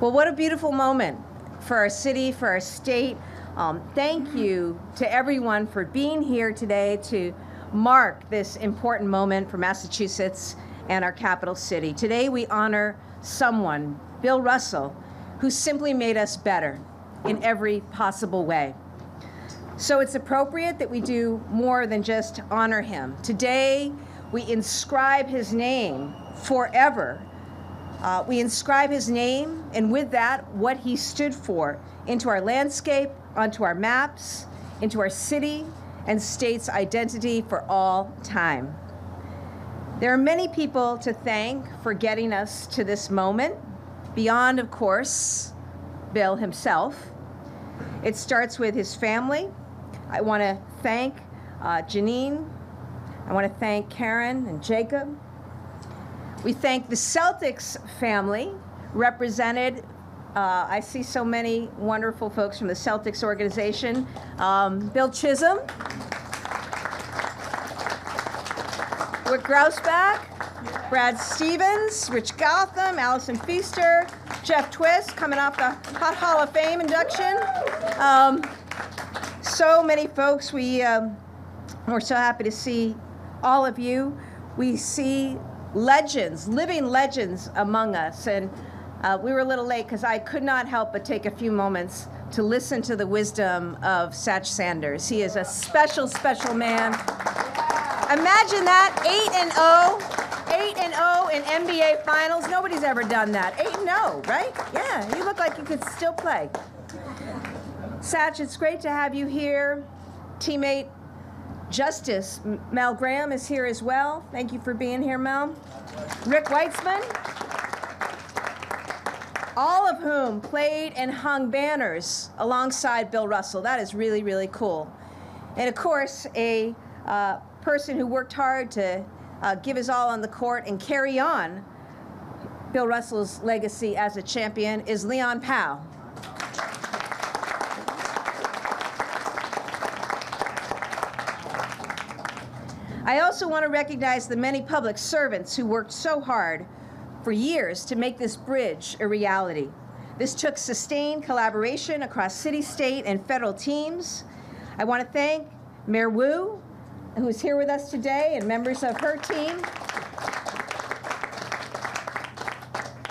Well, what a beautiful moment for our city, for our state. Thank you to everyone for being here today to mark this important moment for Massachusetts and our capital city. Today we honor someone, Bill Russell, who simply made us better in every possible way. So it's appropriate that we do more than just honor him. Today we inscribe his name forever. We inscribe his name, and with that, what he stood for, into our landscape, onto our maps, into our city and state's identity for all time. There are many people to thank for getting us to this moment, beyond, of course, Bill himself. It starts with his family. I want to thank Janine. I want to thank Karen and Jacob. We thank the Celtics family, represented. I see so many wonderful folks from the Celtics organization. Bill Chisholm, Rick Grousback, Brad Stevens, Rich Gotham, Allison Feaster, Jeff Twist, coming off the Hot Hall of Fame induction. So many folks. We're so happy to see all of you. We see legends, living legends among us. And we were a little late because I could not help but take a few moments to listen to the wisdom of Satch Sanders. He is a special, special man. Imagine that, 8-0 in NBA Finals. Nobody's ever done that. 8-0, right? Yeah, you look like you could still play. Satch, it's great to have you here. Teammate Justice Mel Graham is here as well. Thank you for being here, Mel. Rick Weitzman, all of whom played and hung banners alongside Bill Russell. That is really, really cool. And of course, a person who worked hard to give his all on the court and carry on Bill Russell's legacy as a champion is Leon Powell. I also want to recognize the many public servants who worked so hard for years to make this bridge a reality. This took sustained collaboration across city, state, and federal teams. I want to thank Mayor Wu, who is here with us today, and members of her team.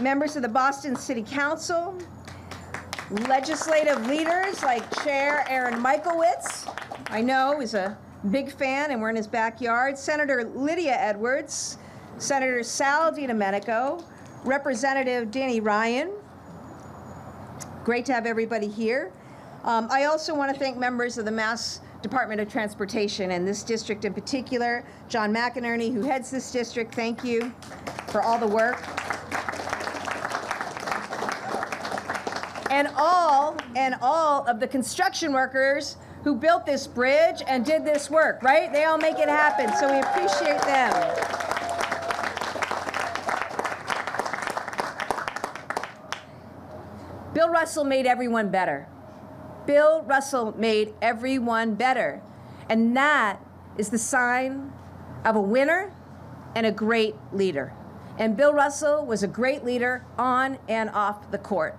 Members of the Boston City Council, legislative leaders like Chair Aaron Michaelwitz, I know is a big fan, and we're in his backyard. Senator Lydia Edwards, Senator Sal DiDomenico, Representative Danny Ryan. Great to have everybody here. I also want to thank members of the Mass Department of Transportation and this district in particular. John McInerney, who heads this district, thank you for all the work. And all of the construction workers who built this bridge and did this work, right? They all make it happen, so we appreciate them. Bill Russell made everyone better. Bill Russell made everyone better. And that is the sign of a winner and a great leader. And Bill Russell was a great leader on and off the court.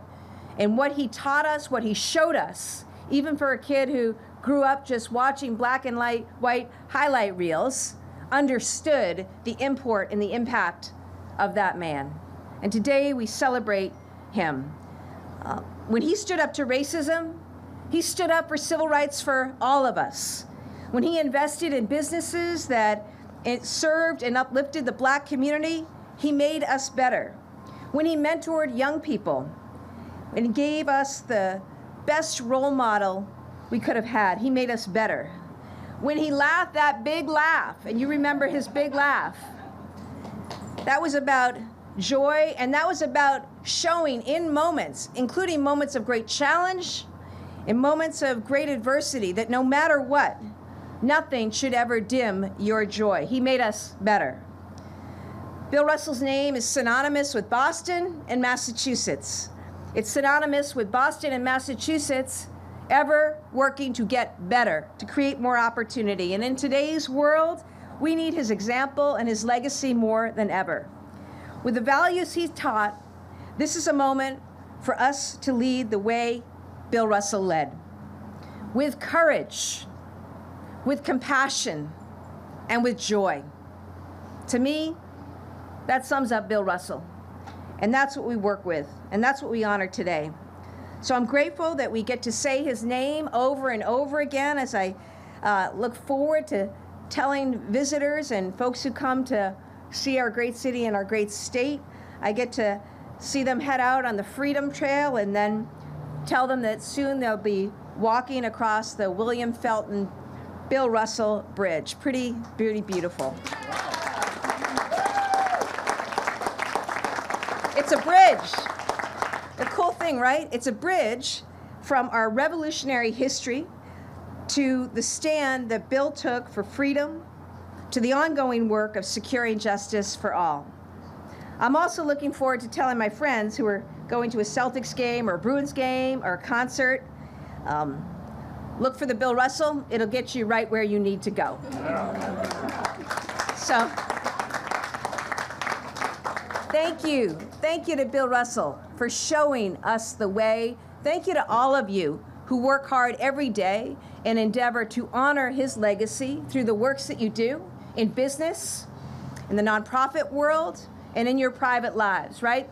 And what he taught us, what he showed us, even for a kid who grew up just watching black and white highlight reels, understood the import and the impact of that man. And today we celebrate him. When he stood up to racism, he stood up for civil rights for all of us. When he invested in businesses that served and uplifted the black community, he made us better. When he mentored young people and gave us the best role model we could have had, he made us better. When he laughed that big laugh, and you remember his big laugh, that was about joy, and that was about showing in moments, including moments of great challenge, in moments of great adversity, that no matter what, nothing should ever dim your joy. He made us better. Bill Russell's name is synonymous with Boston and Massachusetts. It's synonymous with Boston and Massachusetts ever working to get better, to create more opportunity. And in today's world, we need his example and his legacy more than ever. With the values he taught, this is a moment for us to lead the way Bill Russell led, with courage, with compassion, and with joy. To me, that sums up Bill Russell. And that's what we work with, and that's what we honor today. So I'm grateful that we get to say his name over and over again as I look forward to telling visitors and folks who come to see our great city and our great state. I get to see them head out on the Freedom Trail and then tell them that soon they'll be walking across the William Felton Bill Russell Bridge. Pretty beautiful. It's a bridge. The cool thing, right? It's a bridge from our revolutionary history to the stand that Bill took for freedom, to the ongoing work of securing justice for all. I'm also looking forward to telling my friends who are going to a Celtics game or a Bruins game or a concert, look for the Bill Russell. It'll get you right where you need to go. So, thank you. Thank you to Bill Russell for showing us the way. Thank you to all of you who work hard every day and endeavor to honor his legacy through the works that you do in business, in the nonprofit world, and in your private lives, right?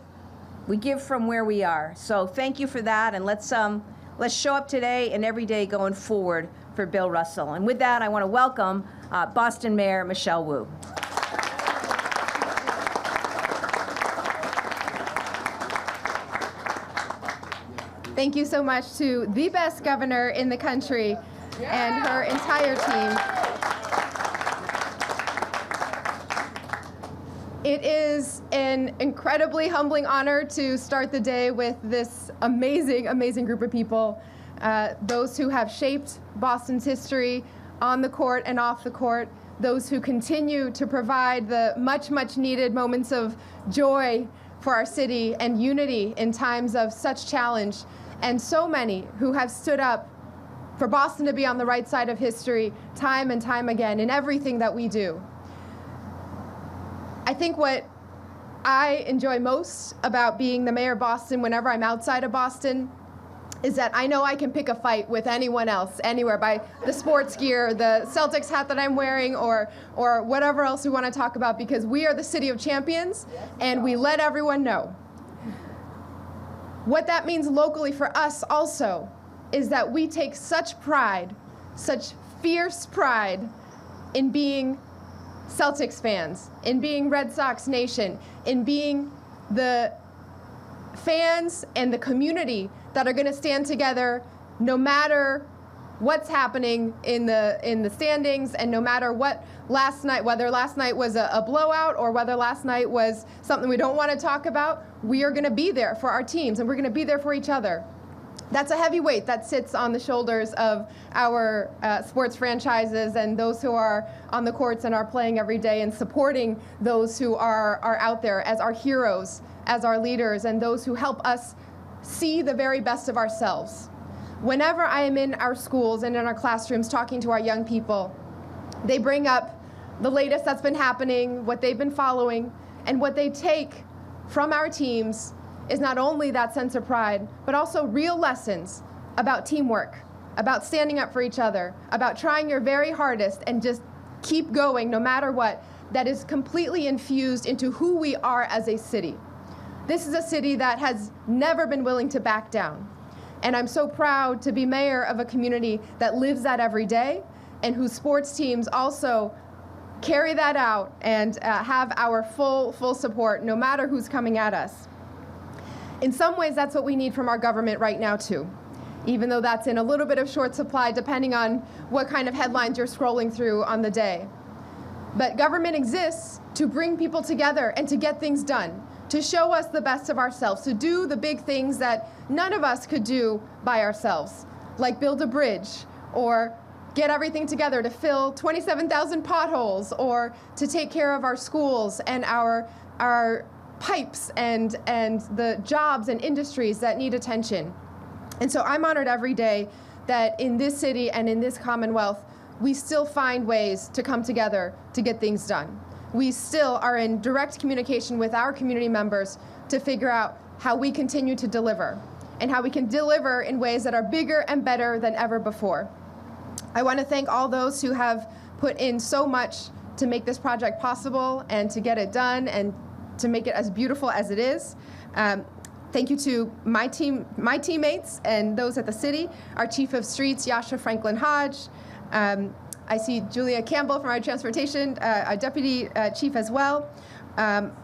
We give from where we are. So thank you for that, and let's show up today and every day going forward for Bill Russell. And with that, I want to welcome Boston Mayor Michelle Wu. Thank you so much to the best governor in the country and her entire team. It is an incredibly humbling honor to start the day with this amazing, amazing group of people, those who have shaped Boston's history on the court and off the court, those who continue to provide the much, much needed moments of joy for our city and unity in times of such challenge, and so many who have stood up for Boston to be on the right side of history time and time again in everything that we do. I think what I enjoy most about being the mayor of Boston whenever I'm outside of Boston is that I know I can pick a fight with anyone else, anywhere, by the sports gear, the Celtics hat that I'm wearing, or whatever else we want to talk about, because we are the city of champions, and we let everyone know. What that means locally for us also is that we take such pride, such fierce pride in being Celtics fans, in being Red Sox Nation, in being the fans and the community that are going to stand together no matter what's happening in the standings, and no matter what last night, whether last night was a blowout or whether last night was something we don't want to talk about, we are going to be there for our teams, and we're going to be there for each other. That's a heavy weight that sits on the shoulders of our sports franchises and those who are on the courts and are playing every day and supporting those who are out there as our heroes, as our leaders, and those who help us see the very best of ourselves. Whenever I am in our schools and in our classrooms talking to our young people, they bring up the latest that's been happening, what they've been following, and what they take from our teams is not only that sense of pride, but also real lessons about teamwork, about standing up for each other, about trying your very hardest and just keep going no matter what, that is completely infused into who we are as a city. This is a city that has never been willing to back down. And I'm so proud to be mayor of a community that lives that every day, and whose sports teams also carry that out and have our full support no matter who's coming at us. In some ways, that's what we need from our government right now, too, even though that's in a little bit of short supply, depending on what kind of headlines you're scrolling through on the day. But government exists to bring people together and to get things done, to show us the best of ourselves, to do the big things that none of us could do by ourselves, like build a bridge, or get everything together to fill 27,000 potholes, or to take care of our schools and our pipes and the jobs and industries that need attention. And so I'm honored every day that in this city and in this Commonwealth, we still find ways to come together to get things done. We still are in direct communication with our community members to figure out how we continue to deliver, and how we can deliver in ways that are bigger and better than ever before. I want to thank all those who have put in so much to make this project possible and to get it done and to make it as beautiful as it is. Thank you to my teammates and those at the city, our Chief of Streets, Yasha Franklin Hodge. I see Julia Campbell from our Transportation, our Deputy Chief as well.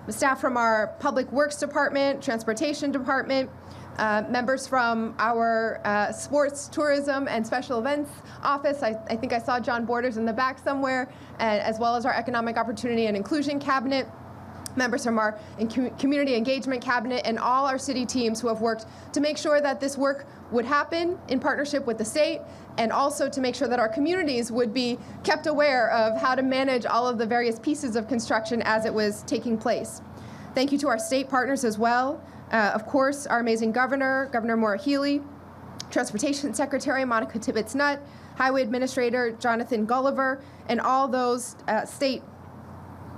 Staff from our Public Works Department, Transportation Department, members from our Sports, Tourism, and Special Events Office. I think I saw John Borders in the back somewhere, as well as our Economic Opportunity and Inclusion Cabinet, members from our Community Engagement Cabinet, and all our city teams who have worked to make sure that this work would happen in partnership with the state, and also to make sure that our communities would be kept aware of how to manage all of the various pieces of construction as it was taking place. Thank you to our state partners as well. Of course, our amazing Governor Healey, Transportation Secretary Monica Tibbetts-Nutt, Highway Administrator Jonathan Gulliver, and all those state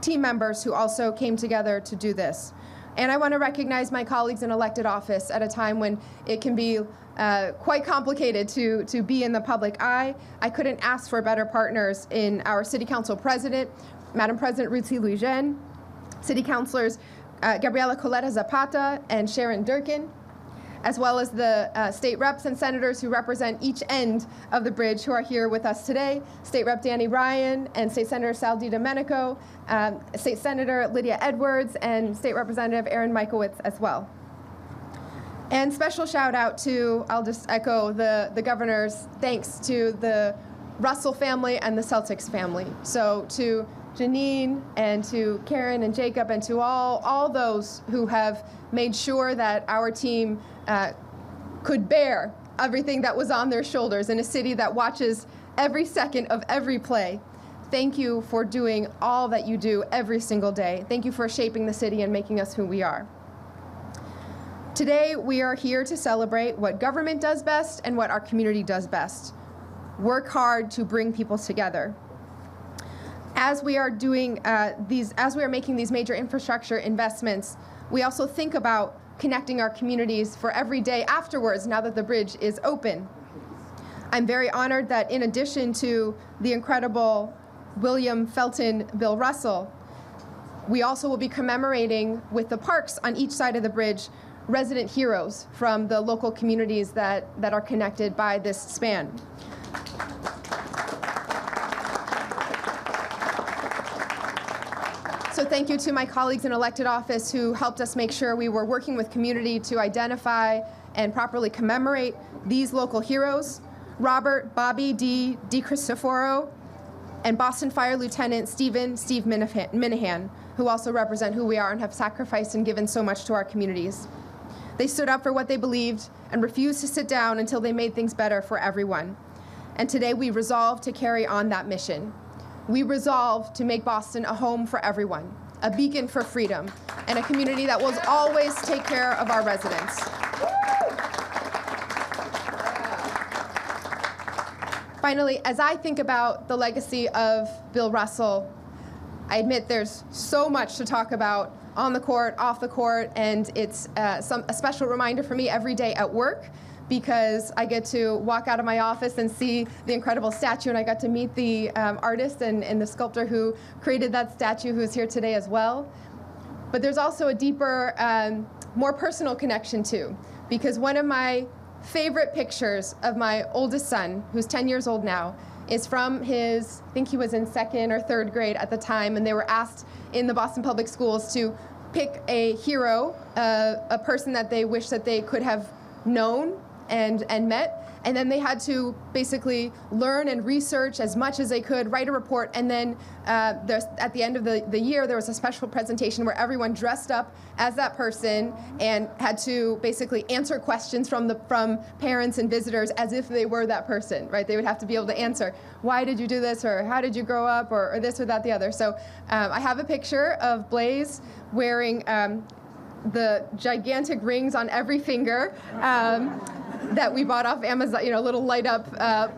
team members who also came together to do this. And I want to recognize my colleagues in elected office at a time when it can be quite complicated to be in the public eye. I couldn't ask for better partners in our City Council President, Madam President Ruthie Louijen, City Councilors Gabriela Coletta Zapata and Sharon Durkin, as well as the state reps and senators who represent each end of the bridge who are here with us today. State Rep Danny Ryan and State Senator Sal DiDomenico, State Senator Lydia Edwards, and State Representative Aaron Michaelwitz as well. And special shout out to, I'll just echo the governor's thanks to the Russell family and the Celtics family. So to Janine and to Karen and Jacob and to all those who have made sure that our team could bear everything that was on their shoulders in a city that watches every second of every play. Thank you for doing all that you do every single day. Thank you for shaping the city and making us who we are. Today, we are here to celebrate what government does best and what our community does best. Work hard to bring people together. As we are making these major infrastructure investments, we also think about connecting our communities for every day afterwards now that the bridge is open. I'm very honored that in addition to the incredible William Felton, Bill Russell, we also will be commemorating with the parks on each side of the bridge resident heroes from the local communities that are connected by this span. So thank you to my colleagues in elected office who helped us make sure we were working with community to identify and properly commemorate these local heroes. Robert Bobby D. DiCristoforo and Boston Fire Lieutenant Steve Minahan, who also represent who we are and have sacrificed and given so much to our communities. They stood up for what they believed and refused to sit down until they made things better for everyone. And today we resolve to carry on that mission. We resolve to make Boston a home for everyone, a beacon for freedom, and a community that will always take care of our residents. Finally, as I think about the legacy of Bill Russell, I admit there's so much to talk about on the court, off the court, and it's a special reminder for me every day at work, because I get to walk out of my office and see the incredible statue, and I got to meet the artist and the sculptor who created that statue, who is here today as well. But there's also a deeper, more personal connection too, because one of my favorite pictures of my oldest son, who's 10 years old now, is from his, I think he was in 2nd or 3rd grade at the time, and they were asked in the Boston Public Schools to pick a hero, a person that they wish that they could have known and met, and then they had to basically learn and research as much as they could, write a report, and then at the end of the year there was a special presentation where everyone dressed up as that person and had to basically answer questions from parents and visitors as if they were that person, right? They would have to be able to answer, why did you do this, or how did you grow up, or this or that, the other. So I have a picture of Blaze wearing the gigantic rings on every finger. that we bought off Amazon, little light up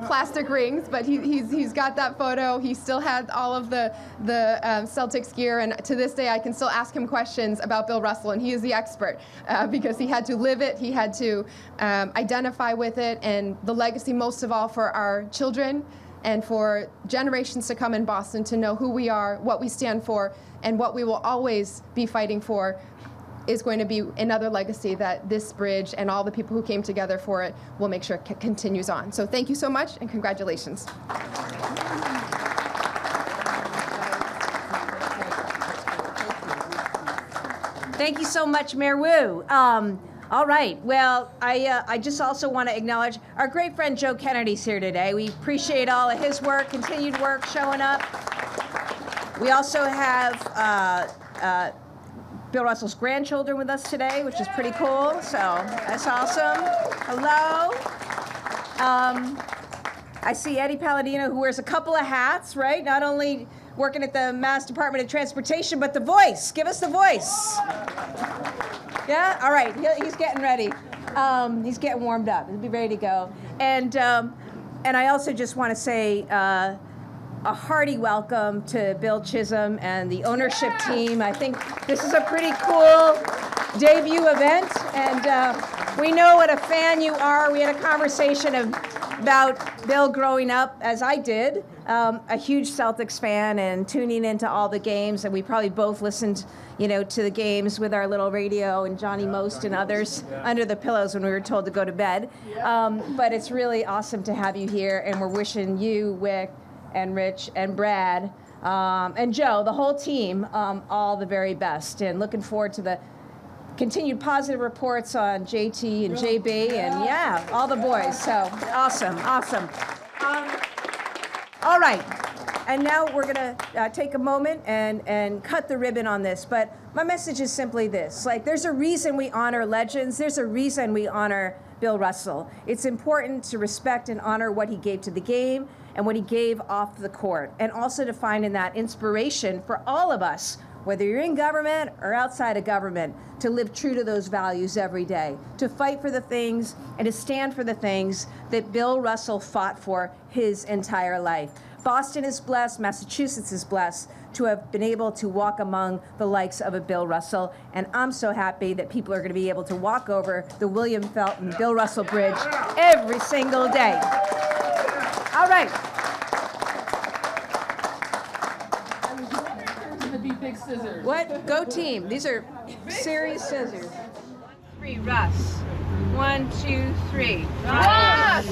plastic rings, but he's got that photo. He still had all of the Celtics gear, and to this day I can still ask him questions about Bill Russell, and he is the expert because he had to live it, he had to identify with it, and the legacy most of all for our children and for generations to come in Boston to know who we are, what we stand for, and what we will always be fighting for is going to be another legacy that this bridge and all the people who came together for it will make sure continues on. So thank you so much, and congratulations. Thank you so much, Mayor Wu. All right, well, I just also want to acknowledge our great friend Joe Kennedy's here today. We appreciate all of his work, continued work, showing up. We also have Bill Russell's grandchildren with us today, which is pretty cool, so that's awesome. Hello. I see Eddie Palladino, who wears a couple of hats, right? Not only working at the Mass Department of Transportation, but the voice. Give us the voice. Yeah? All right, he's getting ready. He's getting warmed up. He'll be ready to go. And I also just want to say a hearty welcome to Bill Chisholm and the ownership team. I think this is a pretty cool debut event, and we know what a fan you are. We had a conversation about Bill growing up, as I did, a huge Celtics fan and tuning into all the games, and we probably both listened, to the games with our little radio and Johnny Most and others under the pillows when we were told to go to bed. But it's really awesome to have you here, and we're wishing you, Wick, and Rich and Brad and Joe, the whole team, all the very best, and looking forward to the continued positive reports on JT and JB and all the boys. So awesome. All right, and now we're gonna take a moment and cut the ribbon on this, but my message is simply this: there's a reason we honor legends, there's a reason we honor Bill Russell. It's important to respect and honor what he gave to the game and what he gave off the court, and also to find in that inspiration for all of us, whether you're in government or outside of government, to live true to those values every day, to fight for the things and to stand for the things that Bill Russell fought for his entire life. Boston is blessed, Massachusetts is blessed to have been able to walk among the likes of a Bill Russell, and I'm so happy that people are going to be able to walk over the William Felton Bill Russell Bridge every single day. All right. Big scissors. What? Go team. These are serious scissors. 3, Russ. 1, 2, 3. Russ!